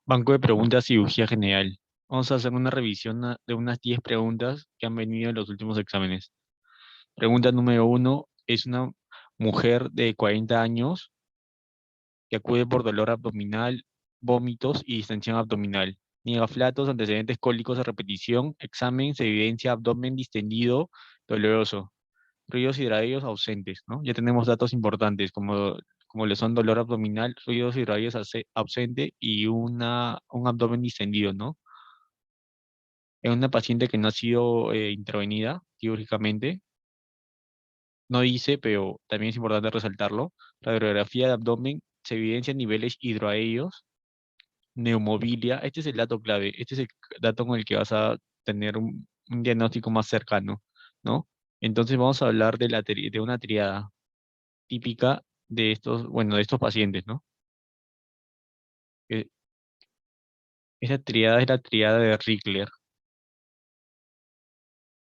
Banco de preguntas, cirugía general. Vamos a hacer una revisión de unas 10 preguntas que han venido en los últimos exámenes. Pregunta número uno, es una mujer de 40 años que acude por dolor abdominal, vómitos y distensión abdominal. Niega flatos, antecedentes cólicos a repetición, examen, se evidencia abdomen distendido, doloroso. Ruidos hidradíos ausentes, ¿no? Ya tenemos datos importantes como le son dolor abdominal, ruidos hidradíos ausente y un abdomen distendido, ¿no? En una paciente que no ha sido intervenida quirúrgicamente, no dice, pero también es importante resaltarlo, radiografía de abdomen, se evidencian niveles hidroaéreos, neumobilia, este es el dato clave, este es el dato con el que vas a tener un diagnóstico más cercano, ¿no? Entonces vamos a hablar de una triada típica de estos, bueno, de estos pacientes, ¿no? Eh, Esa triada es la triada de Rickler,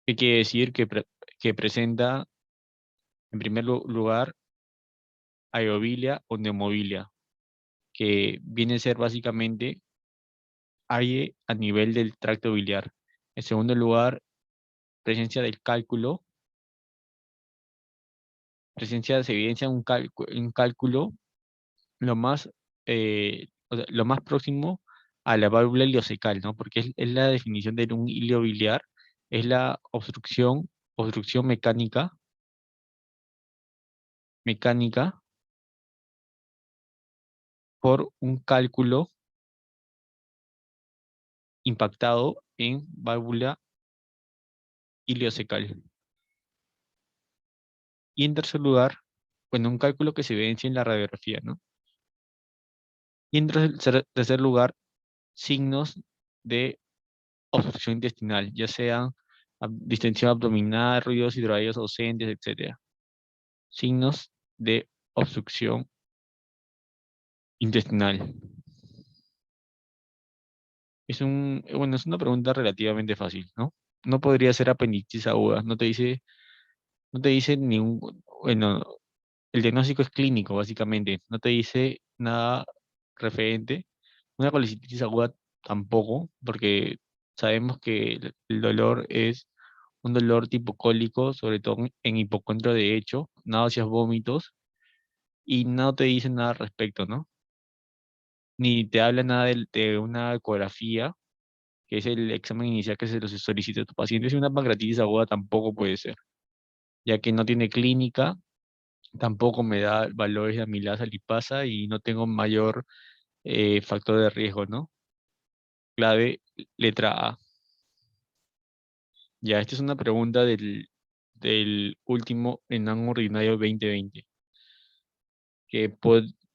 que quiere decir que presenta, en primer lugar, aerobilia o neumobilia, que viene a ser básicamente aire a nivel del tracto biliar. En segundo lugar, presencia del cálculo. Se evidencia un cálculo lo más, o sea, lo más próximo a la válvula ileocecal, ¿no? Porque es la definición de un hilo biliar, es la obstrucción mecánica por un cálculo impactado en válvula ileocecal. Y en tercer lugar, bueno, un cálculo que se evidencia en la radiografía, ¿no? Y en tercer lugar, signos de obstrucción intestinal, ya sean distensión abdominal, ruidos hidroaéreos ausentes, etcétera. Signos de obstrucción intestinal. Bueno, es una pregunta relativamente fácil, ¿no? No podría ser apendicitis aguda, no te dice ningún, bueno, el diagnóstico es clínico, básicamente, no te dice nada referente. Una colicitis aguda tampoco, porque sabemos que el dolor es un dolor tipo cólico, sobre todo en hipocondrio de hecho, náuseas, vómitos, y no te dice nada al respecto, ¿no? Ni te habla nada de una ecografía, que es el examen inicial que se los solicita a tu paciente. Si una pancreatitis aguda tampoco puede ser, ya que no tiene clínica, tampoco me da valores de amilasa lipasa y no tengo mayor factor de riesgo, ¿no? Clave, letra A. Ya, esta es una pregunta del último Enam Ordinario 2020,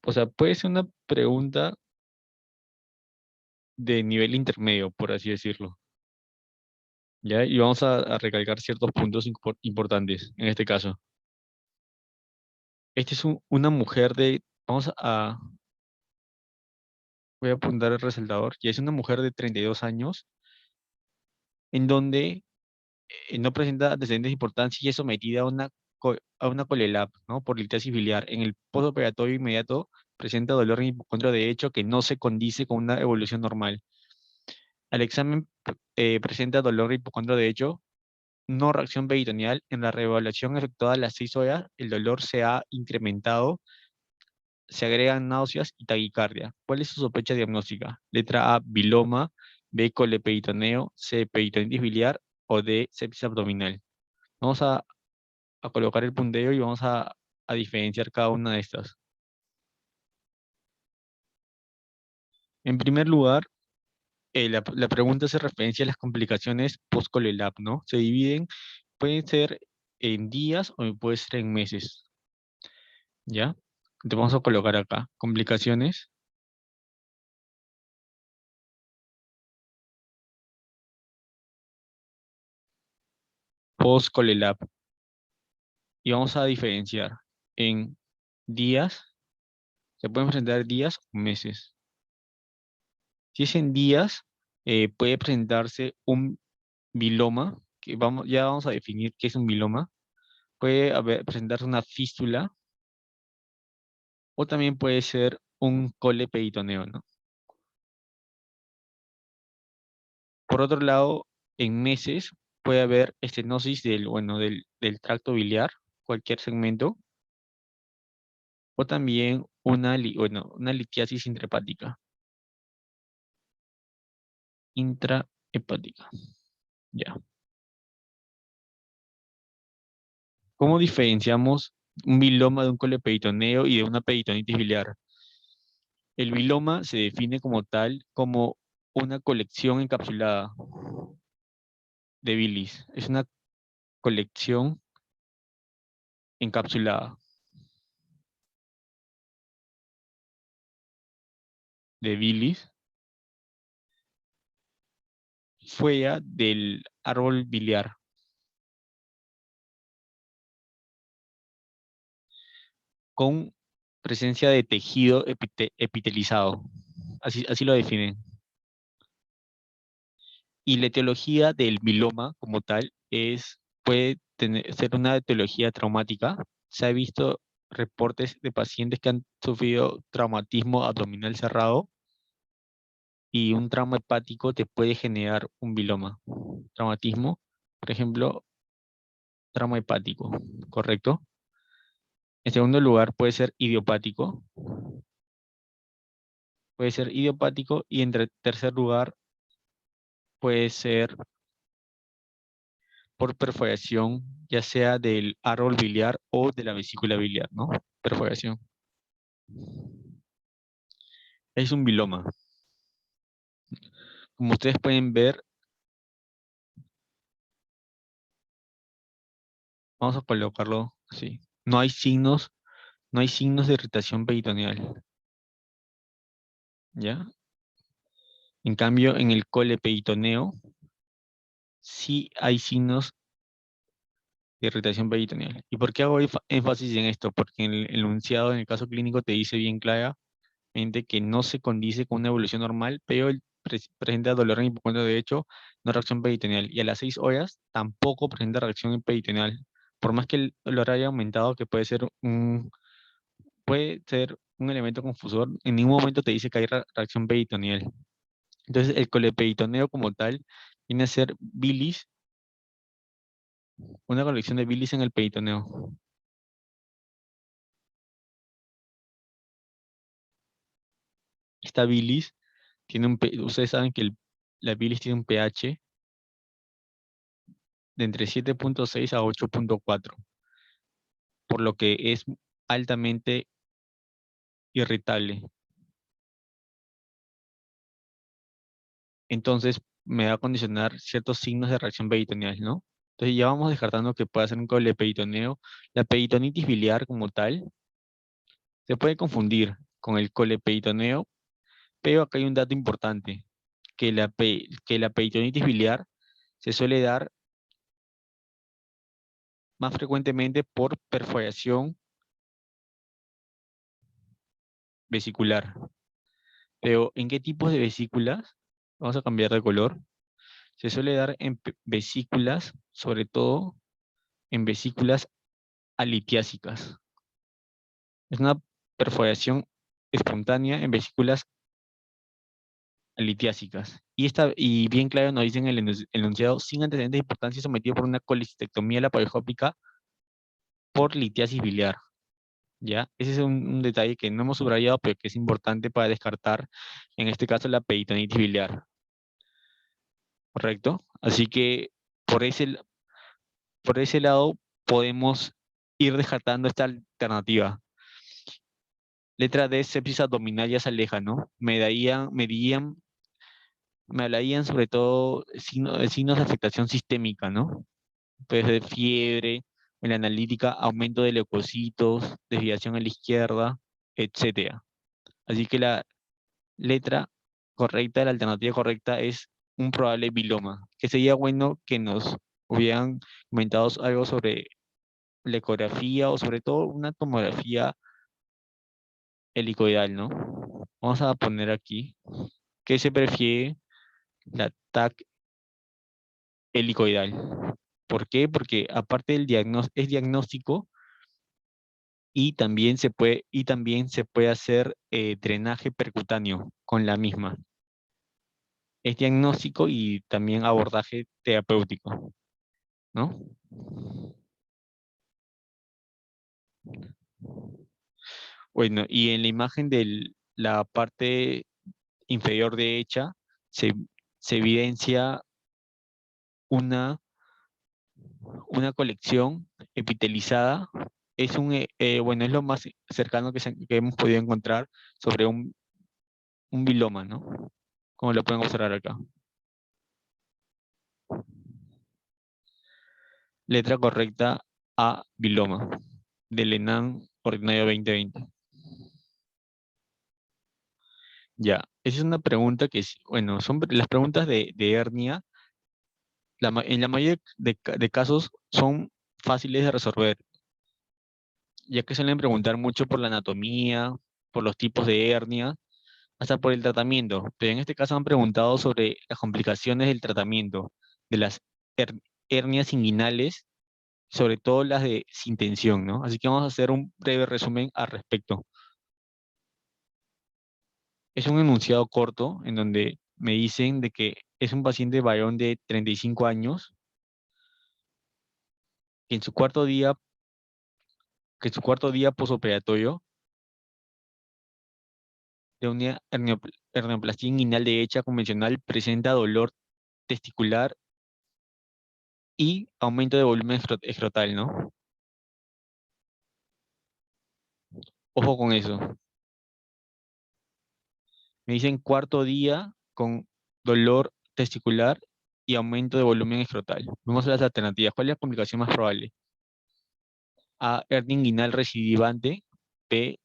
o sea, puede ser una pregunta de nivel intermedio, por así decirlo. ¿Ya? Y vamos a recalcar ciertos puntos importantes en este caso. Esta es una mujer voy a apuntar el resaltador, que es una mujer de 32 años, en donde no presenta antecedentes de importancia y es sometida a una colelab, ¿no? Por litiasis biliar. En el postoperatorio inmediato presenta dolor en hipocondrio de hecho que no se condice con una evolución normal. Al examen presenta dolor en hipocondrio de hecho, no reacción peritoneal. En la reevaluación efectuada a las 6 horas, el dolor se ha incrementado, se agregan náuseas y taquicardia. ¿Cuál es su sospecha diagnóstica? Letra A, biloma; B, coleperitoneo; C, peritonitis biliar; o D, sepsis abdominal. Vamos a colocar el puntero y vamos a diferenciar cada una de estas. En primer lugar, la pregunta hace referencia a las complicaciones post-colelap, ¿no? Pueden ser en días o puede ser en meses, ¿ya? Entonces vamos a colocar acá, complicaciones post-colelap. Y vamos a diferenciar en días, se pueden presentar días o meses. Si es en días, puede presentarse un biloma, ya vamos a definir qué es un biloma. Puede presentarse una fístula o también puede ser un coleperitoneo, ¿no? Por otro lado, en meses puede haber estenosis del tracto biliar, cualquier segmento, o también una litiasis intrahepática. Ya. ¿Cómo diferenciamos un biloma de un coleperitoneo y de una peritonitis biliar? El biloma se define como tal como una colección encapsulada de bilis. Es una colección encapsulada de bilis fuera del árbol biliar, con presencia de tejido epitelizado. Así lo definen. Y la etiología del biloma como tal ser una etiología traumática. Se ha visto reportes de pacientes que han sufrido traumatismo abdominal cerrado y un trauma hepático te puede generar un biloma. Traumatismo, por ejemplo, trauma hepático, ¿correcto? En segundo lugar, puede ser idiopático y en tercer lugar puede ser por perforación, ya sea del árbol biliar o de la vesícula biliar, ¿no? Perforación. Es un biloma. Como ustedes pueden ver, vamos a colocarlo así. No hay signos de irritación peritoneal, ¿ya? En cambio, en el coleperitoneo sí hay signos de irritación peritoneal. ¿Y por qué hago énfasis en esto? Porque en el enunciado, en el caso clínico, te dice bien claramente que no se condice con una evolución normal, pero él presenta dolor en hipocondrio de hecho, no reacción peritoneal. Y a las 6 horas tampoco presenta reacción peritoneal. Por más que el dolor haya aumentado, que puede ser un elemento confusor, en ningún momento te dice que hay reacción peritoneal. Entonces, el coleperitoneo como tal viene a ser bilis, una colección de bilis en el peritoneo. Esta bilis ustedes saben que la bilis tiene un pH de entre 7,6 a 8,4, por lo que es altamente irritable. Entonces, me va a condicionar ciertos signos de reacción peritoneal, ¿no? Entonces, ya vamos descartando que pueda ser un coleperitoneo. La peritonitis biliar como tal se puede confundir con el coleperitoneo, pero acá hay un dato importante, que la peritonitis biliar se suele dar más frecuentemente por perforación vesicular. Pero, ¿en qué tipos de vesículas? Vamos a cambiar de color. Se suele dar en vesículas, sobre todo en vesículas alitiásicas. Es una perforación espontánea en vesículas alitiásicas. Y bien claro nos dicen el enunciado, sin antecedentes de importancia sometido por una colecistectomía laparoscópica por litiasis biliar. ¿Ya? Ese es un detalle que no hemos subrayado, pero que es importante para descartar, en este caso, la peritonitis biliar. ¿Correcto? Así que por ese, por ese lado podemos ir descartando esta alternativa. Letra D, sepsis abdominal ya se aleja, ¿no? Me hablarían sobre todo signos de afectación sistémica, ¿no? Puede ser fiebre, en la analítica, aumento de leucocitos, desviación a la izquierda, etcétera. Así que la letra correcta, la alternativa correcta es un probable biloma, que sería bueno que nos hubieran comentado algo sobre la ecografía o sobre todo una tomografía helicoidal, ¿no? Vamos a poner aquí que se prefiere la TAC helicoidal. ¿Por qué? Porque aparte del es diagnóstico y también se puede hacer drenaje percutáneo con la misma. Es diagnóstico y también abordaje terapéutico, ¿no? Bueno, y en la imagen de la parte inferior derecha se, se evidencia una, una colección epitelizada. Bueno, es lo más cercano que hemos podido encontrar sobre un viloma, ¿no? Como lo pueden observar acá. Letra correcta A, viloma, del ENAM ordinario 2020. Ya, esa es una pregunta bueno, son las preguntas de hernia, en la mayoría de casos son fáciles de resolver, ya que suelen preguntar mucho por la anatomía, por los tipos de hernia, hasta por el tratamiento. Pero en este caso han preguntado sobre las complicaciones del tratamiento de las her- hernias inguinales, sobre todo las de sin tensión, ¿no? Así que vamos a hacer un breve resumen al respecto. Es un enunciado corto en donde me dicen de que es un paciente varón de 35 años que en su cuarto día, que en su cuarto día posoperatorio de una hernioplastia inguinal derecha convencional presenta dolor testicular y aumento de volumen escrotal, ¿no? Ojo con eso. Me dicen cuarto día con dolor testicular y aumento de volumen escrotal. Vamos a las alternativas. ¿Cuál es la complicación más probable? A, hernia inguinal recidivante. B,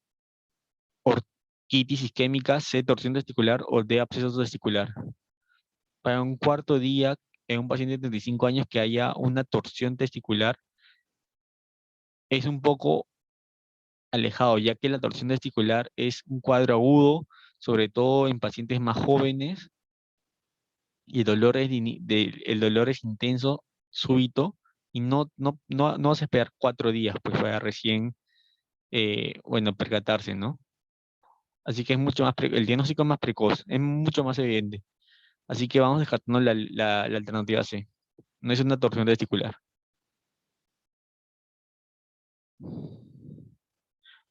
orquitis isquémica. C, torsión testicular. O D, absceso testicular. Para un cuarto día en un paciente de 35 años que haya una torsión testicular es un poco alejado, ya que la torsión testicular es un cuadro agudo, sobre todo en pacientes más jóvenes, y el dolor es intenso, súbito, y no vas a esperar 4 días, pues para recién, bueno, percatarse, ¿no? Así que es mucho más, el diagnóstico es más precoz, es mucho más evidente. Así que vamos descartando la alternativa C. No es una torsión testicular.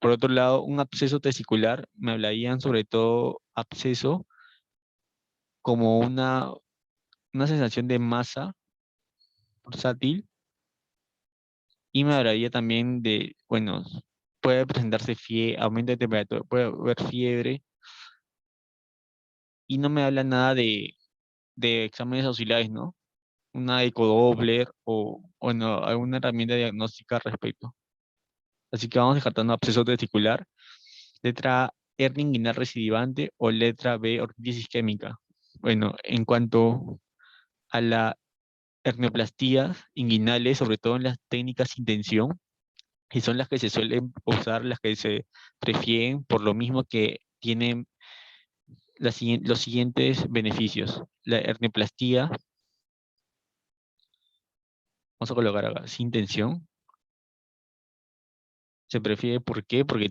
Por otro lado, un absceso testicular, me hablarían sobre todo absceso como una sensación de masa pulsátil, y me hablaría también de, bueno, puede presentarse aumento de temperatura, puede haber fiebre, y no me habla nada de exámenes auxiliares, ¿no? Una ecodoppler o, bueno, alguna herramienta diagnóstica al respecto. Así que vamos descartando absceso testicular. Letra A, hernia inguinal recidivante, o letra B, orquitis isquémica. Bueno, en cuanto a la hernioplastías inguinales, sobre todo en las técnicas sin tensión, y son las que se suelen usar, las que se prefieren, por lo mismo que tienen los siguientes beneficios. La hernioplastia, vamos a colocar acá, sin tensión, se prefiere, ¿por qué? Porque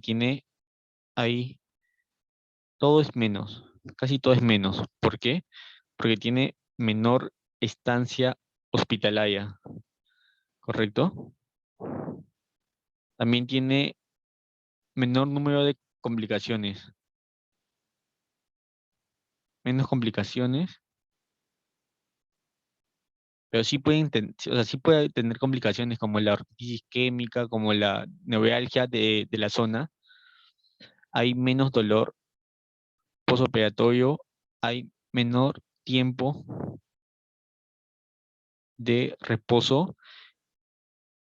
ahí, todo es menos, casi todo es menos. ¿Por qué? Porque tiene menor estancia hospitalaria, ¿correcto? También tiene menor número de complicaciones, menos complicaciones, pero o sea, sí puede tener complicaciones como la orquitis isquémica, como la neuralgia de la zona. Hay menos dolor posoperatorio, hay menor tiempo de reposo,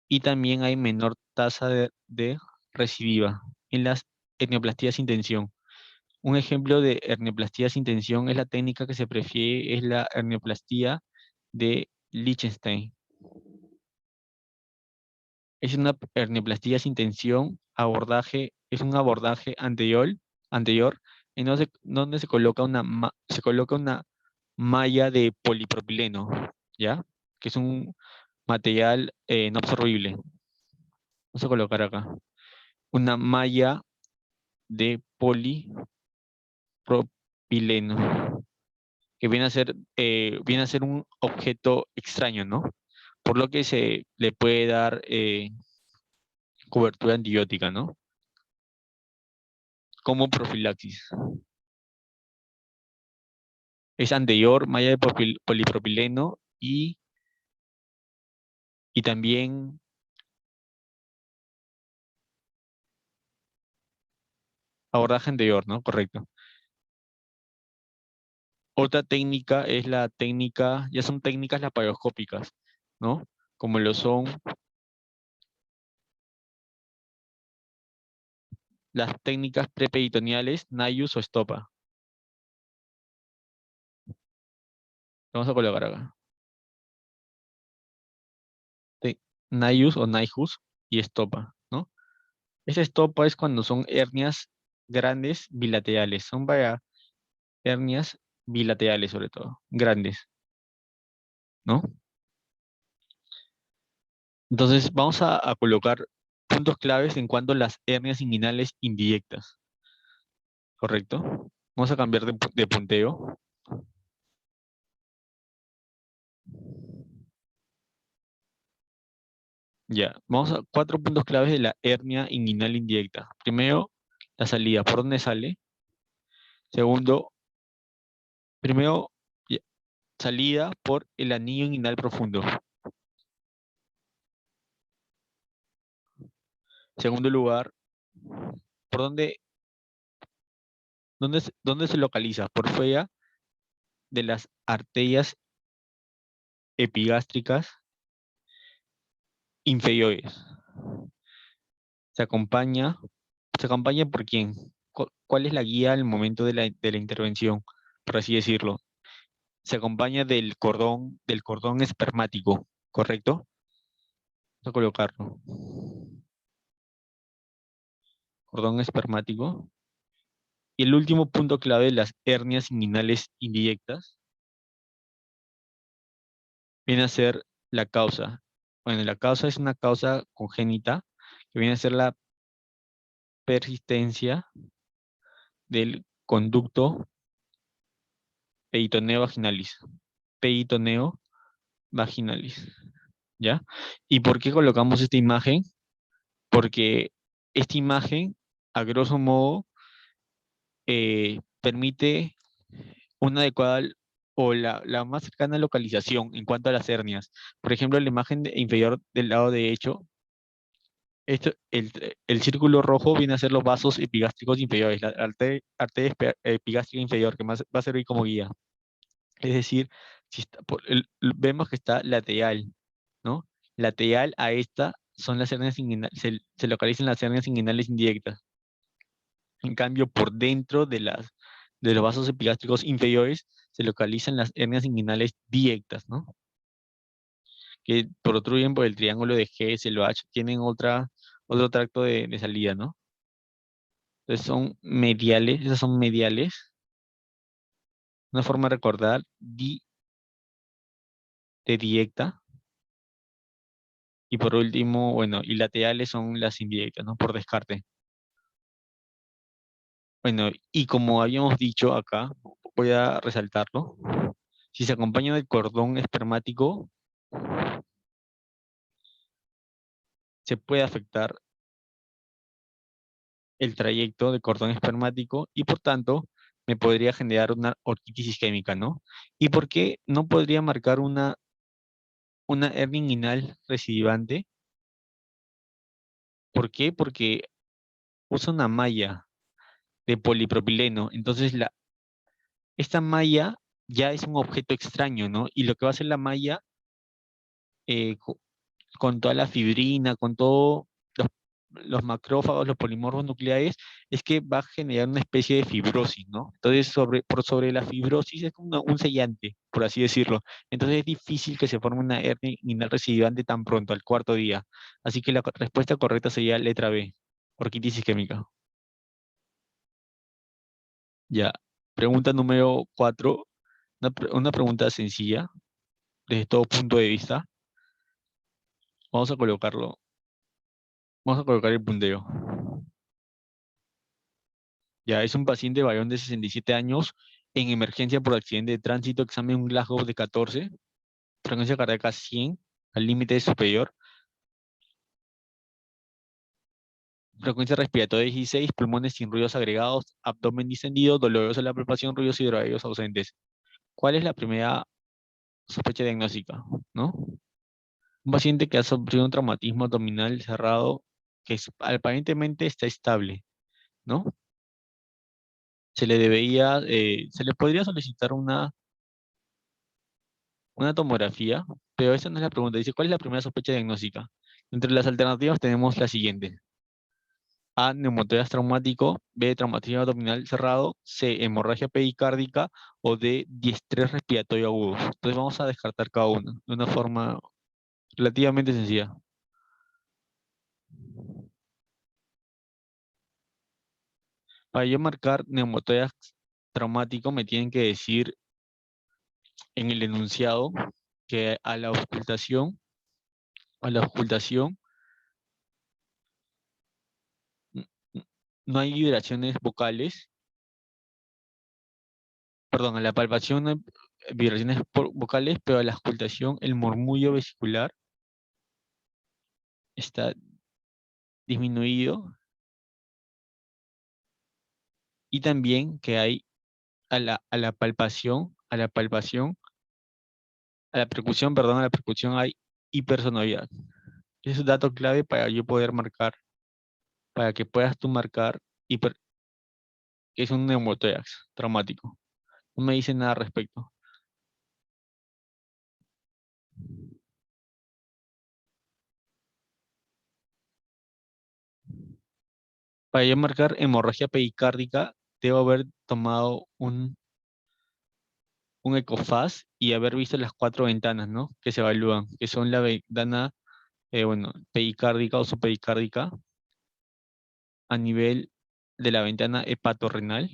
y también hay menor tasa de recidiva en las hernioplastías sin tensión. Un ejemplo de hernioplastia sin tensión es la técnica que se prefiere, es la hernioplastia de Liechtenstein. Es una hernioplastia sin tensión, es un abordaje anterior en donde se coloca una malla de polipropileno, ¿ya? Que es un material no absorbible. Vamos a colocar acá. Una malla de polipropileno. que viene a ser un objeto extraño, ¿no? Por lo que se le puede dar cobertura antibiótica, ¿no? Como profilaxis. Es anterior, malla de polipropileno y también abordaje anterior, ¿no? Correcto. Otra técnica es la técnica, ya son técnicas laparoscópicas, ¿no? Como lo son las técnicas preperitoneales, NIUS o estopa. Vamos a colocar acá. NIUS o NIHUS y estopa, ¿no? Esa estopa es cuando son hernias grandes bilaterales. Son para hernias bilaterales sobre todo, grandes, ¿no? Entonces vamos a colocar puntos claves en cuanto a las hernias inguinales indirectas, ¿correcto? Vamos a cambiar de punteo. Ya, vamos a 4 puntos claves de la hernia inguinal indirecta. Primero, la salida, ¿por dónde sale? Segundo, primero, ya, salida por el anillo inguinal profundo. Segundo lugar, ¿por dónde se localiza? Por fuera de las arterias epigástricas inferiores. Se acompaña, ¿Se acompaña por quién? ¿Cuál es la guía al momento de la intervención, por así decirlo? Se acompaña del cordón espermático, ¿correcto? Vamos a colocarlo. Cordón espermático. Y el último punto clave de las hernias inguinales indirectas viene a ser la causa. Bueno, la causa es una causa congénita que viene a ser la persistencia del conducto peritoneo vaginalis. Peritoneo vaginalis, ¿ya? ¿Y por qué colocamos esta imagen? Porque esta imagen, a grosso modo, permite una adecuada o la más cercana localización en cuanto a las hernias. Por ejemplo, la imagen inferior del lado derecho, el círculo rojo viene a ser los vasos epigástricos inferiores, la arteria epigástrica inferior, que más va a servir como guía. Es decir, si vemos que está lateral, ¿no? Lateral a esta son las hernias inguinales, se localizan las hernias inguinales indirectas. En cambio, por dentro de los vasos epigástricos inferiores se localizan las hernias inguinales directas, ¿no? Que protruyen por el triángulo de G, H, tienen otro tracto de salida, ¿no? Entonces son mediales, esas son mediales. Una forma de recordar, de directa. Y por último, bueno, y laterales son las indirectas, ¿no? Por descarte. Bueno, y como habíamos dicho acá, voy a resaltarlo. Si se acompaña del cordón espermático, se puede afectar el trayecto del cordón espermático y por tanto me podría generar una orquitis isquémica, ¿no? ¿Y por qué no podría marcar una hernia inguinal recidivante? ¿Por qué? Porque usa una malla de polipropileno. Entonces, esta malla ya es un objeto extraño, ¿no? Y lo que va a hacer la malla eh, co- con toda la fibrina, con todos los macrófagos, los polimorfos nucleares, es que va a generar una especie de fibrosis, ¿no? Entonces, por sobre la fibrosis es como un sellante, por así decirlo. Entonces es difícil que se forme una hernia inguinal recidivante tan pronto, al cuarto día. Así que la respuesta correcta sería letra B, orquitis isquémica. Ya. Pregunta número 4, una pregunta sencilla, desde todo punto de vista. Vamos a colocarlo, vamos a colocar el punteo. Ya, es un paciente varón de 67 años En emergencia por accidente de tránsito, examen Glasgow de 14, frecuencia cardíaca 100, al límite superior, frecuencia respiratoria 16, pulmones sin ruidos agregados, abdomen distendido, dolorosa la palpación, ruidos hidroaéreos ausentes. ¿Cuál es la primera sospecha diagnóstica? ¿No? Un paciente que ha sufrido un traumatismo abdominal cerrado que aparentemente está estable, ¿no? Se le podría solicitar una tomografía, pero esa no es la pregunta. Dice, ¿cuál es la primera sospecha diagnóstica? Entre las alternativas tenemos la siguiente. A, neumotórax traumático, B, traumatismo abdominal cerrado, C, hemorragia pericárdica o D, diestrés respiratorio agudo. Entonces vamos a descartar cada uno de una forma relativamente sencilla. Para yo marcar neumotórax traumático me tienen que decir en el enunciado que a la auscultación n- no hay vibraciones vocales, perdón, a la palpación no hay vibraciones vocales, pero a la auscultación el murmullo vesicular está disminuido y también que hay a la percusión hay hipersonoridad. Ese es un dato clave para yo poder marcar, para que puedas tú marcar que es un neumotórax traumático. No me dice nada al respecto. Para yo marcar hemorragia pericárdica, debo haber tomado un ecofaz y haber visto las cuatro ventanas, ¿no? Que se evalúan, que son la ventana, bueno, pericárdica o subpericárdica a nivel de la ventana hepatorrenal,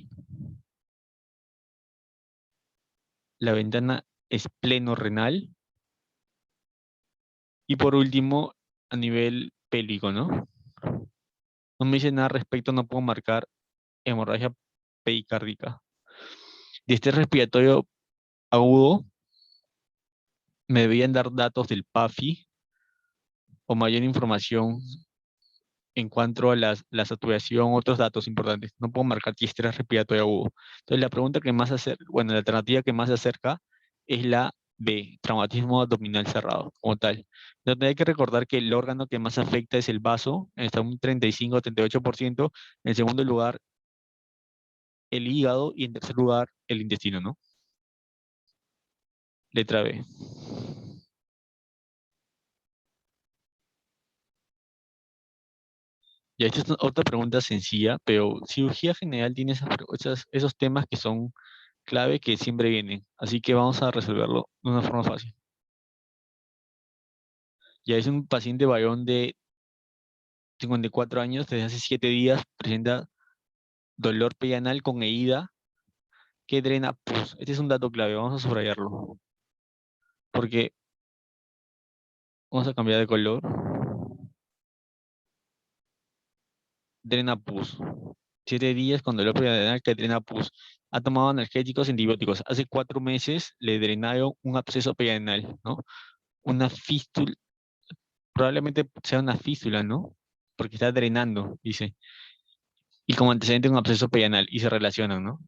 la ventana esplenorrenal y por último a nivel pélvico, ¿no? No me dice nada al respecto, no puedo marcar hemorragia pericárdica. De este respiratorio agudo, me debían dar datos del PAFI o mayor información en cuanto a la saturación, otros datos importantes. No puedo marcar estrés respiratorio agudo. Entonces, la pregunta que más bueno, la alternativa que más se acerca es la B, traumatismo abdominal cerrado, como tal. Donde hay que recordar que el órgano que más afecta es el vaso, está un 35-38%. En segundo lugar, el hígado y en tercer lugar, el intestino, ¿no? Letra B. Ya, esta es otra pregunta sencilla, pero cirugía general tiene esos temas que son clave que siempre vienen. Así que vamos a resolverlo de una forma fácil. Ya es un paciente varón de 54 años, desde hace 7 días, presenta dolor perianal con herida que drena pus. Este es un dato clave, vamos a subrayarlo. Porque vamos a cambiar de color. Drena pus. 7 días con dolor perianal que drena pus. Ha tomado analgésicos y antibióticos. Hace 4 meses le drenaron un absceso perianal, ¿no? Una fístula, probablemente sea una fístula, ¿no? Porque está drenando, dice. Y como antecedente un absceso perianal, y se relacionan, ¿no?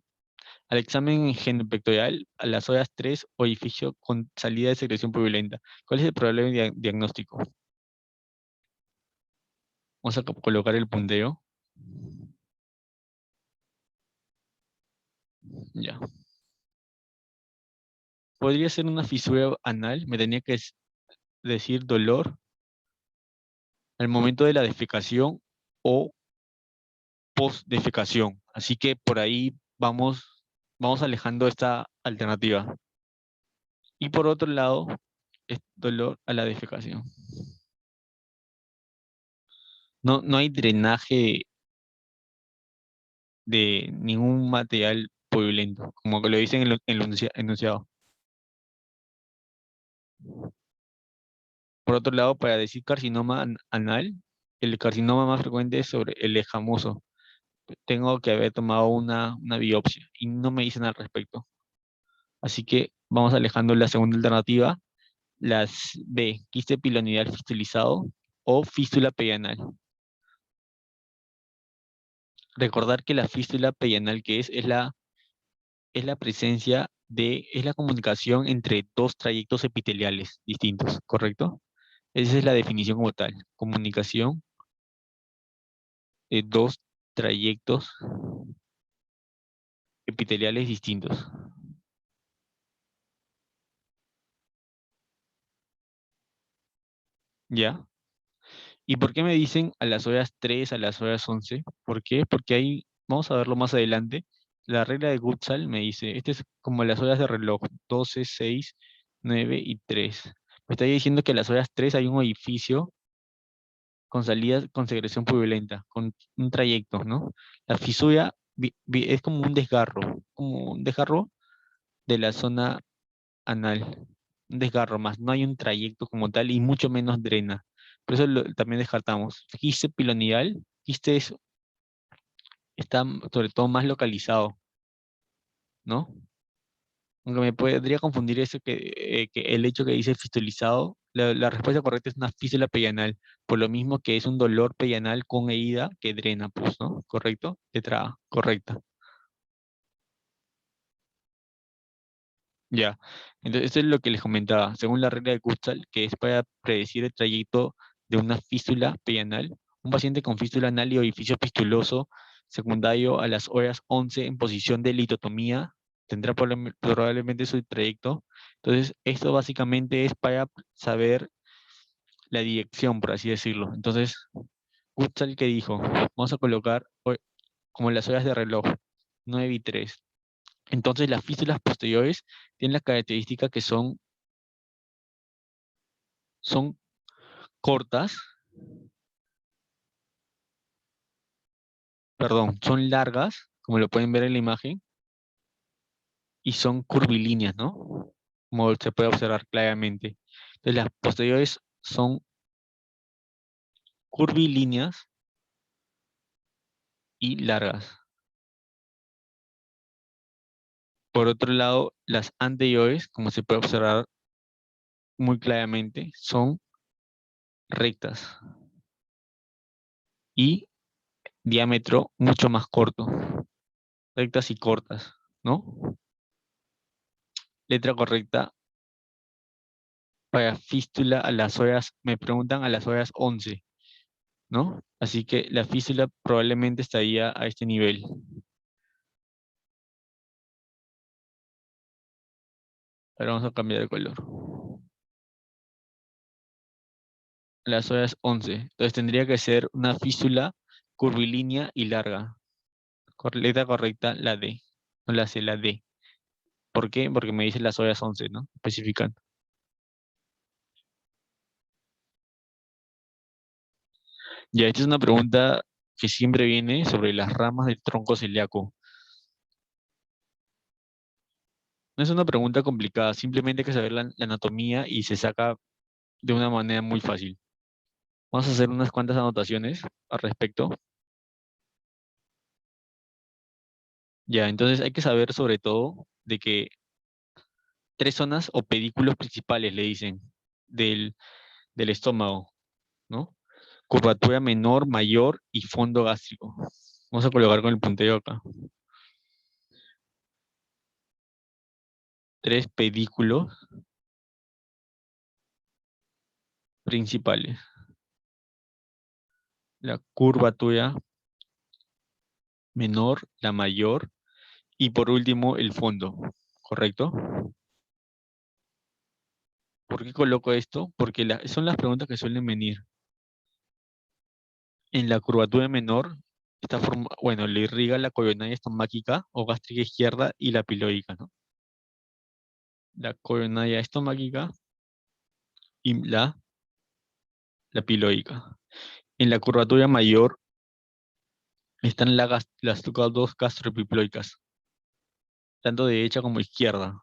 Al examen genopectoral, a las horas 3, orificio con salida de secreción purulenta. ¿Cuál es el problema diagnóstico? Vamos a colocar el punteo. Ya. Podría ser una fisura anal, me tenía que decir dolor al momento de la defecación o post-defecación. Así que por ahí vamos alejando esta alternativa. Y por otro lado, es dolor a la defecación. No, no hay drenaje de ningún material purulento, como que lo dicen en el enunciado. Por otro lado, para decir carcinoma anal, el carcinoma más frecuente es sobre el escamoso. tengo que haber tomado una biopsia y no me dicen al respecto. Así que vamos alejando la segunda alternativa, las B, quiste pilonidal fistulizado o fístula perianal. Recordar que la fístula perianal que es la presencia es la comunicación entre dos trayectos epiteliales distintos, ¿correcto? Esa es la definición como tal, comunicación de dos trayectos epiteliales distintos. ¿Ya? ¿Y por qué me dicen a las horas 3, a las horas 11? ¿Por qué? Porque ahí, vamos a verlo más adelante, la regla de Gutzal me dice, este es como las horas de reloj, 12, 6, 9 y 3. Me está diciendo que a las horas 3 hay un edificio con salidas con segregación purulenta, con un trayecto, ¿no? La fisura es como un desgarro de la zona anal, un desgarro más, no hay un trayecto como tal y mucho menos drena. Por eso también descartamos. Quiste pilonidal, quiste está sobre todo más localizado, ¿no? Aunque me podría confundir eso que el hecho que dice fistulizado, la respuesta correcta es una fístula perianal, por lo mismo que es un dolor perianal con herida que drena, pues, ¿no? ¿Correcto? Letra A, correcta. Ya. Entonces, eso es lo que les comentaba. Según la regla de Kutzal, que es para predecir el trayecto de una fístula perianal, un paciente con fístula anal y orificio fistuloso secundario a las horas 11 en posición de litotomía tendrá probablemente su trayecto. Entonces, esto básicamente es para saber la dirección, por así decirlo. Entonces, Kutzal, ¿qué dijo? Vamos a colocar como las horas de reloj, 9 y 3. Entonces, las fístulas posteriores tienen la característica que son cortas, perdón, son largas, como lo pueden ver en la imagen, y son curvilíneas, ¿no? Como se puede observar claramente. Entonces, las posteriores son curvilíneas y largas. Por otro lado, las anteriores, como se puede observar muy claramente, son rectas y diámetro mucho más corto, rectas y cortas, ¿no? Letra correcta para fístula a las horas, me preguntan a las horas 11, ¿no? Así que la fístula probablemente estaría a este nivel. Ahora vamos a cambiar de color. A las horas 11. Entonces tendría que ser una fístula curvilínea y larga. Letra correcta, la D. No la C, la D. ¿Por qué? Porque me dice las horas 11, ¿no? Especificando. Ya, esta es una pregunta que siempre viene sobre las ramas del tronco celíaco. No es una pregunta complicada, simplemente hay que saber la anatomía y se saca de una manera muy fácil. Vamos a hacer unas cuantas anotaciones al respecto. Ya, entonces hay que saber sobre todo de que tres zonas o pedículos principales, le dicen, del, del estómago, ¿no? Curvatura menor, mayor y fondo gástrico. Vamos a colocar con el puntero acá. Tres pedículos principales. La curvatura menor, la mayor y por último el fondo, ¿correcto? ¿Por qué coloco esto? Porque son las preguntas que suelen venir. En la curvatura menor, bueno, le irriga la coronaria estomáquica o gástrica izquierda y la piloica, ¿no? La coronaria estomáquica y la piloica. En la curvatura mayor están las dos gastropiploicas, tanto derecha como izquierda.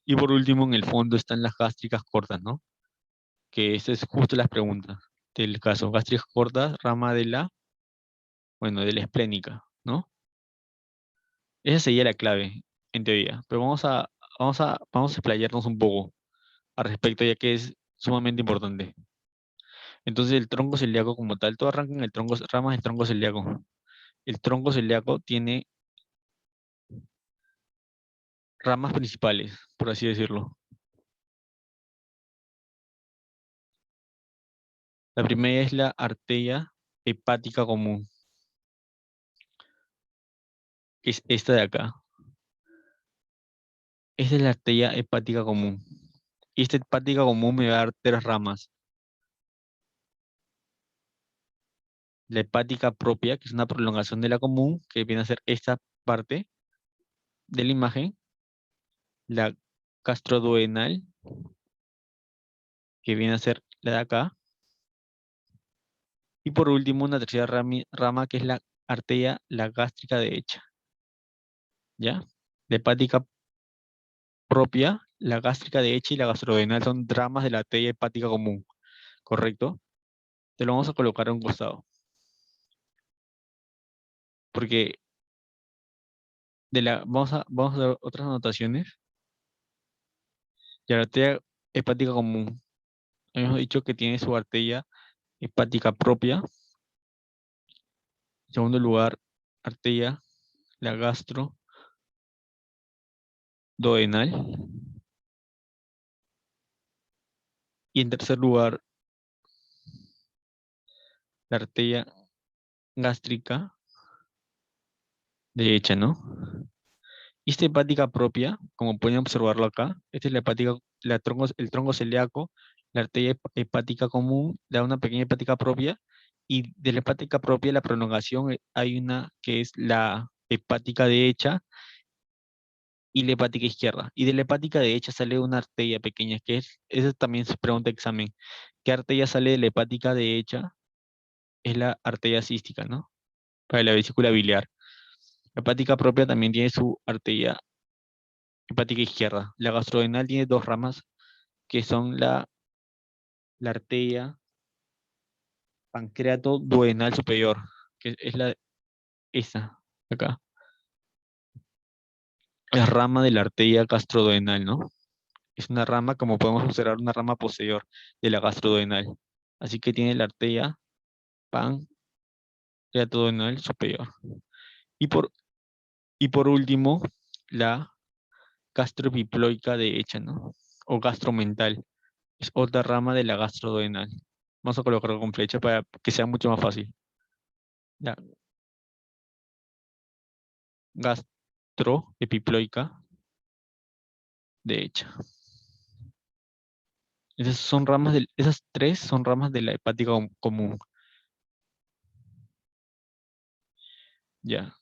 Y por último, en el fondo están las gástricas cortas, ¿no? Que esa es justo las preguntas. del caso. Gástricas cortas, rama de la, bueno, de la esplénica, ¿no? Esa sería la clave, en teoría. Pero vamos a explayarnos un poco al respecto, ya que es sumamente importante. Entonces, el tronco celíaco como tal, todo arranca en el tronco, ramas del tronco celíaco. El tronco celíaco tiene ramas principales, por así decirlo. La primera es la arteria hepática común, que es esta de acá. Esta es la arteria hepática común. Y esta hepática común me va a dar tres ramas. La hepática propia, que es una prolongación de la común, que viene a ser esta parte de la imagen. La gastroduodenal, que viene a ser la de acá. Y por último, una tercera rama, que es la arteria la gástrica derecha. ¿Ya? La hepática propia, la gástrica derecha y la gastroduodenal son ramas de la arteria hepática común. ¿Correcto? Te lo vamos a colocar a un costado. Porque vamos a dar otras anotaciones. Y la arteria hepática común. Hemos dicho que tiene su arteria hepática propia. En segundo lugar, arteria la gastroduodenal. Y en tercer lugar, la arteria gástrica derecha, ¿no? Y esta hepática propia, como pueden observarlo acá, esta es la hepática, el tronco celíaco, la arteria hepática común, da una pequeña hepática propia, y de la hepática propia, la prolongación, hay una que es la hepática derecha y la hepática izquierda. Y de la hepática derecha sale una arteria pequeña, que es, eso también se pregunta en examen. ¿Qué arteria sale de la hepática derecha? Es la arteria cística, ¿no? Para la vesícula biliar. La hepática propia también tiene su arteria hepática izquierda. La gastrodenal tiene dos ramas que son la arteria pancreato duodenal superior, que es esa, acá. Es rama de la arteria gastroduodenal, ¿no? Es una rama, como podemos observar, una rama posterior de la gastroduodenal. Así que tiene la arteria pancreato duodenal superior. Y por, y por último, la gastroepiploica derecha, ¿no? O gastromental. Es otra rama de la gastroduodenal. Vamos a colocarlo con flecha para que sea mucho más fácil. La gastroepiploica derecha. Esas tres son ramas de la hepática común. Ya.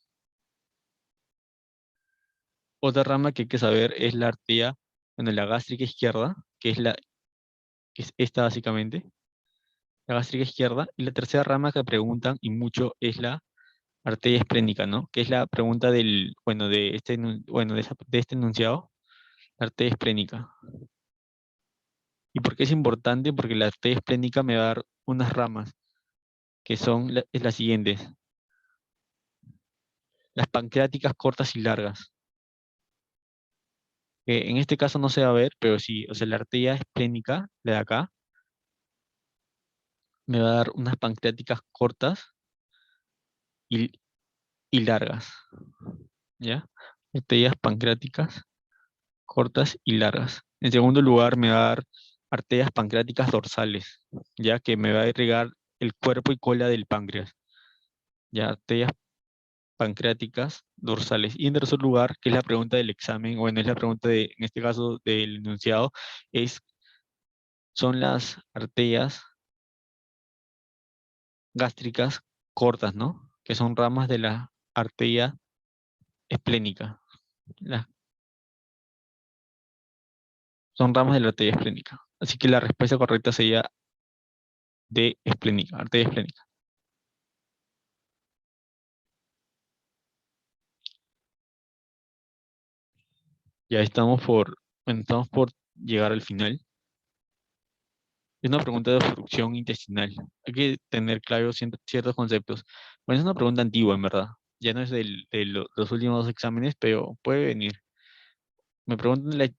Otra rama que hay que saber es la arteria, bueno, la gástrica izquierda, que es esta básicamente, la gástrica izquierda. Y la tercera rama que preguntan y mucho es la arteria esplénica, ¿no? Que es la pregunta del, bueno, de este, bueno, de este enunciado, la arteria esplénica. ¿Y por qué es importante? Porque la arteria esplénica me va a dar unas ramas, que son es las siguientes. Las pancreáticas cortas y largas. En este caso no se va a ver, pero sí, o sea, la arteria esplénica, la de acá, me va a dar unas pancreáticas cortas y, y largas, ¿ya? Arterias pancreáticas cortas y largas. En segundo lugar, me va a dar arterias pancreáticas dorsales, ya que me va a irrigar el cuerpo y cola del páncreas, ya, arterias pancreáticas dorsales. Y en tercer lugar, que es la pregunta del examen, bueno, es la pregunta en este caso del enunciado, son las arterias gástricas cortas, ¿no? Que son ramas de la arteria esplénica. Las- Son ramas de la arteria esplénica. Así que la respuesta correcta sería de esplénica, arteria esplénica. Ya estamos por llegar al final. Es una pregunta de obstrucción intestinal. Hay que tener claros ciertos conceptos. Bueno, es una pregunta antigua, en verdad. Ya no es los últimos dos exámenes, pero puede venir. Me preguntan la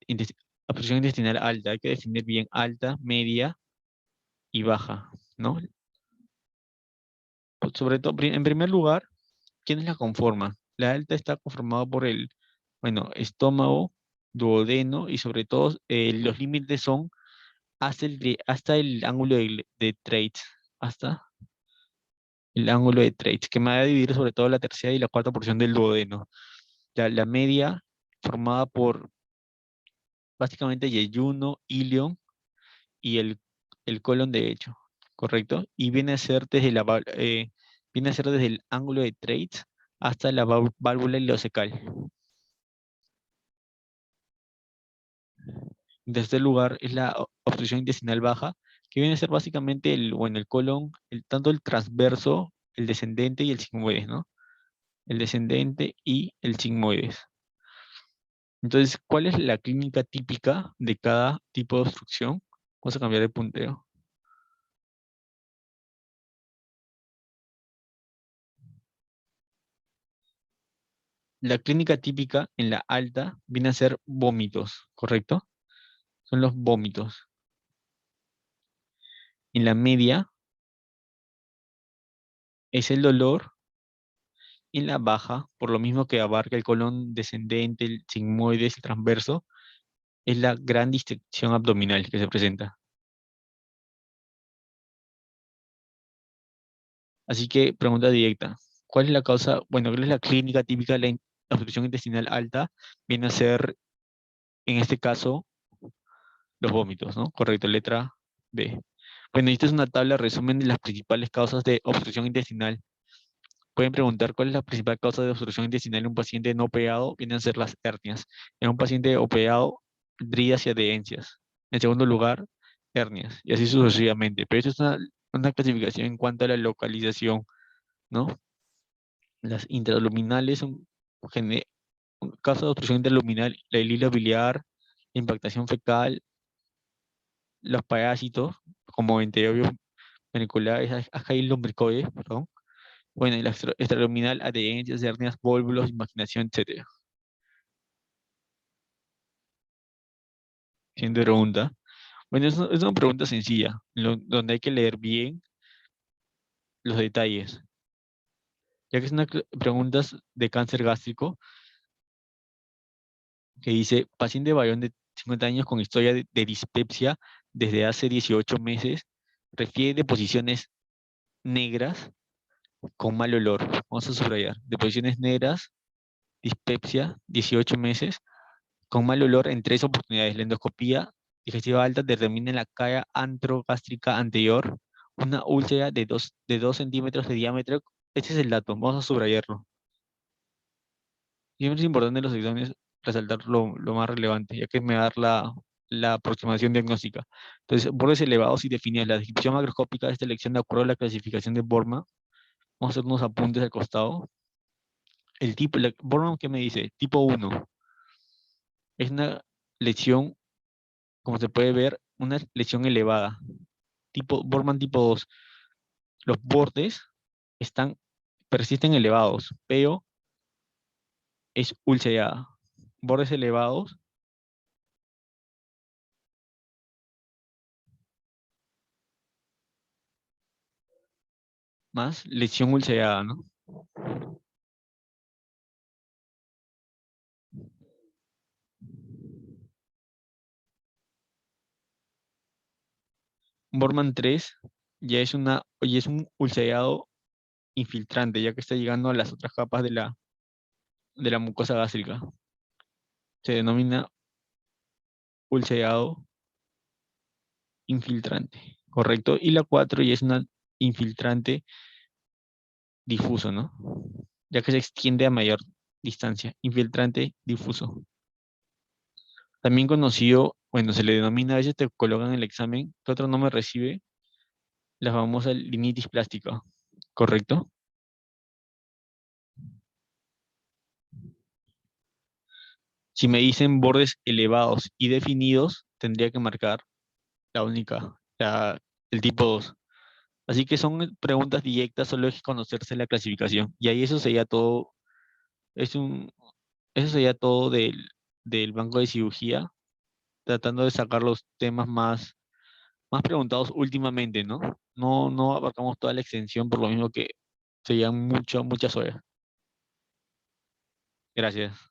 obstrucción intestinal alta. Hay que definir bien alta, media y baja, ¿no? Sobre todo, en primer lugar, ¿quiénes la conforman? La alta está conformada por bueno, estómago, duodeno y sobre todo los límites son hasta el ángulo de Treitz, hasta el ángulo de Treitz, que me va a dividir sobre todo la tercera y la cuarta porción del duodeno. La media, formada por básicamente yeyuno, ilion y el colon derecho, ¿correcto? Y viene a ser desde el ángulo de Treitz hasta la válvula ileocecal. En tercer lugar es la obstrucción intestinal baja, que viene a ser básicamente bueno, el colon, tanto el transverso, el descendente y el sigmoides, ¿no? El descendente y el sigmoides. Entonces, ¿cuál es la clínica típica de cada tipo de obstrucción? Vamos a cambiar de punteo. La clínica típica en la alta viene a ser vómitos, ¿correcto? Son los vómitos. En la media es el dolor. En la baja, por lo mismo que abarca el colon descendente, el sigmoides, el transverso, es la gran distensión abdominal que se presenta. Así que, pregunta directa. ¿Cuál es la causa? Bueno, ¿cuál es la clínica típica de la obstrucción intestinal alta? Viene a ser, en este caso, los vómitos, ¿no? Correcto, letra B. Bueno, esta es una tabla resumen de las principales causas de obstrucción intestinal. Pueden preguntar cuál es la principal causa de obstrucción intestinal en un paciente no operado, vienen a ser las hernias. En un paciente operado, bridas y adherencias. En segundo lugar, hernias, y así sucesivamente. Pero eso es una clasificación en cuanto a la localización, ¿no? Las intraluminales son causas de obstrucción intraluminal, el hilo biliar, la impactación fecal, los parásitos, como enterobios peniculares, y lombricoides, perdón. Bueno, y la extraluminal, adherencias, hernias, volvulos, imaginación, etcétera. Siguiente pregunta. Bueno, es una pregunta sencilla, donde hay que leer bien los detalles. Ya que es una pregunta de cáncer gástrico, que dice, paciente varón de 50 años con historia de dispepsia desde hace 18 meses, refiere de posiciones negras con mal olor. Vamos a subrayar. Deposiciones negras, dispepsia, 18 meses, con mal olor en tres oportunidades. La endoscopía digestiva alta determina en la cara antrogástrica anterior una úlcera de 2 centímetros de diámetro. Este es el dato, vamos a subrayarlo. Siempre es importante en los exámenes resaltar lo más relevante, ya que me va a dar la aproximación diagnóstica. Entonces, bordes elevados y definidos. La descripción macroscópica de esta elección de acuerdo a la clasificación de Borman. Vamos a hacer unos apuntes al costado. Borman, ¿qué me dice? Tipo 1. Es una lesión, como se puede ver, una lesión elevada. Borman tipo 2. Los bordes persisten elevados, pero es ulcerada. Bordes elevados más lesión ulcerada, ¿no? Borman 3 ya es un ulcerado infiltrante, ya que está llegando a las otras capas de la mucosa gástrica. Se denomina ulcerado infiltrante, ¿correcto? Y la 4 ya es una infiltrante difuso, ¿no? Ya que se extiende a mayor distancia. Infiltrante difuso. También conocido, bueno, se le denomina, a veces te colocan en el examen, ¿qué otro nombre recibe? La famosa linitis plástica, ¿correcto? Si me dicen bordes elevados y definidos, tendría que marcar sea, el tipo 2. Así que son preguntas directas, solo hay que conocerse la clasificación. Y ahí eso sería todo, es un, eso sería todo del banco de cirugía, tratando de sacar los temas más preguntados últimamente, ¿no? No abarcamos toda la extensión, por lo mismo que serían muchas horas. Gracias.